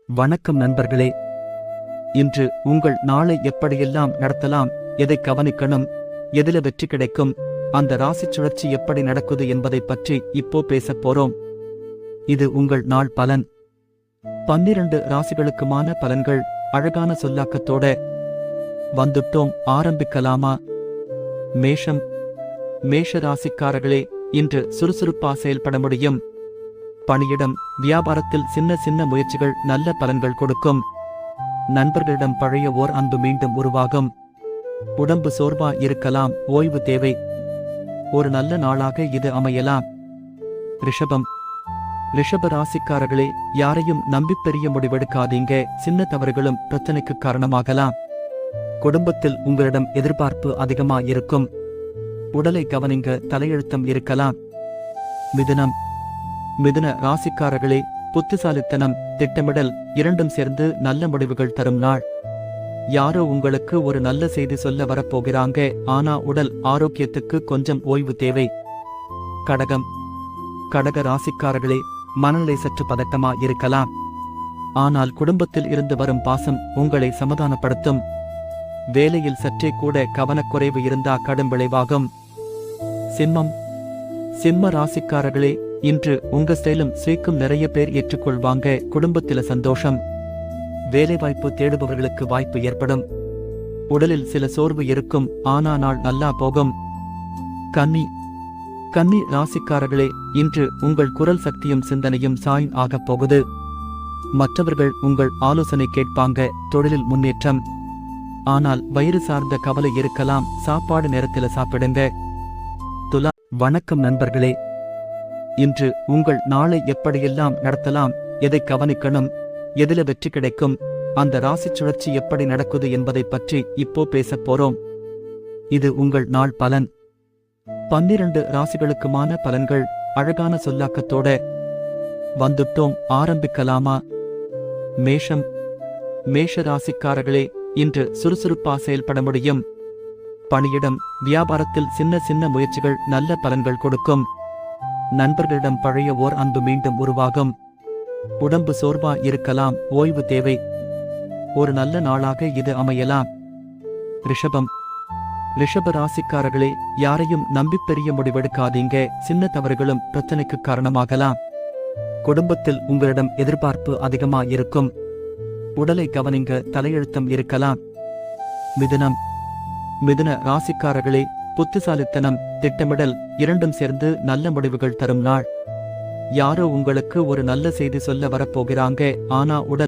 வணக்கம் நண்பர்களே. இன்று உங்கள் நாளை எப்படியெல்லாம் நடத்தலாம், எதை கவனிக்கணும், எதில வெற்றி கிடைக்கும், அந்த ராசி சுழற்சி எப்படி நடக்குது என்பதை பற்றி இப்போ பேசப் போறோம். இது உங்கள் நாள் பலன். 12 ராசிகளுக்குமான பலன்கள் அழகான சொல்லாக்கத்தோட வந்துட்டோம். ஆரம்பிக்கலாமா? மேஷம். மேஷ ராசிக்காரர்களே, இன்று சுறுசுறுப்பா செயல்பட முடியும். பணியிடம், வியாபாரத்தில் சின்ன சின்ன முயற்சிகள் நல்ல பலன்கள் கொடுக்கும். நண்பர்களிடம் பழைய ஓர் அன்பு மீண்டும் உருவாகும். உடம்பு சோர்வா இருக்கலாம், ஓய்வு தேவை. ஒரு நல்ல நாளாக இது அமையலாம். ரிஷபம். ரிஷப ராசிக்காரர்களே, யாரையும் நம்பி பெரிய முடிவெடுக்காதீங்க. சின்ன தவறுகளும் பிரச்சனைக்கு காரணமாகலாம். குடும்பத்தில் உங்களிடம் எதிர்பார்ப்பு அதிகமா இருக்கும். உடலை கவனிங்க, தலையெழுத்தம் இருக்கலாம். மிதுனம். மிதுன ராசிக்காரர்களே, புத்திசாலித்தனம், திட்டமிடல் இரண்டும் சேர்ந்து நல்ல முடிவுகள் தரும் நாள். யாரோ உங்களுக்கு ஒரு நல்ல செய்தி சொல்ல வரப்போகிறாங்க, ஆனா உடல் ஆரோக்கியத்துக்கு கொஞ்சம் ஓய்வு தேவை. கடகம். கடக ராசிக்காரர்களே, மனநிலை சற்று பதட்டமா இருக்கலாம். ஆனால் குடும்பத்தில் இருந்து வரும் பாசம் உங்களை சமாதானப்படுத்தும். வேலையில் சற்றே கூட கவனக்குறைவு இருந்தா கடும் விளைவாகும். சிம்மம். சிம்ம ராசிக்காரர்களே, இன்று உங்க ஸ்டைலும் ஸ்வீக்கும் நிறைய பேர் ஏற்றுக்கொள்வாங்க. குடும்பத்தில சந்தோஷம். வேலைவாய்ப்பு தேடுபவர்களுக்கு வாய்ப்பு ஏற்படும். உடலில் சில சோர்வு இருக்கும், ஆனா நாள் நல்லா போகும். கன்னி. கன்னி ராசிக்காரர்களே, இன்று உங்கள் குரல் சக்தியும் சிந்தனையும் சாயின் ஆகப் போகுது. மற்றவர்கள் உங்கள் ஆலோசனை கேட்பாங்க. தொழிலில் முன்னேற்றம். ஆனால் வயிறு சார்ந்த கவலை இருக்கலாம். சாப்பாடு நேரத்தில் சாப்பிடுங்க. துலா. வணக்கம் நண்பர்களே. இன்று உங்கள் நாளை எப்படியெல்லாம் நடத்தலாம், எதை கவனிக்கணும், எதில வெற்றி கிடைக்கும், அந்த ராசி சுழற்சி எப்படி நடக்குது என்பதை பற்றி இப்போ பேசப் போறோம். இது உங்கள் நாள் பலன். 12 ராசிகளுக்குமான பலன்கள் அழகான சொல்லாக்கத்தோட வந்துட்டோம். ஆரம்பிக்கலாமா? மேஷம். மேஷ ராசிக்காரர்களே, இன்று சுறுசுறுப்பா செயல்பட முடியும். பணியிடம், வியாபாரத்தில் சின்ன சின்ன முயற்சிகள் நல்ல பலன்கள் கொடுக்கும். நண்பர்களிடம் பழைய ஓர் அன்பு மீண்டும் உருவாகும். உடம்பு சோர்வா இருக்கலாம், ஓய்வு தேவை. ஒரு நல்ல நாளாக இது அமையலாம். ரிஷபம். ரிஷப ராசிக்காரர்களே, யாரையும் நம்பி பெரிய முடிவெடுக்காதீங்க. சின்ன தவறுகளும் பிரச்சனைக்கு காரணமாகலாம். குடும்பத்தில் உங்களிடம் எதிர்பார்ப்பு அதிகமா இருக்கும். உடலை கவனிங்க, தலையெழுத்தம் இருக்கலாம். மிதுனம். மிதுன ராசிக்காரர்களே, புத்திசாலித்தனம், திட்டமிடல் இரண்டும் சேர்ந்து நல்ல முடிவுகள் தரும் நாள். யாரோ உங்களுக்கு ஒரு நல்ல செய்தி சொல்ல வரப்போகிறாங்க, ஆனா உடல்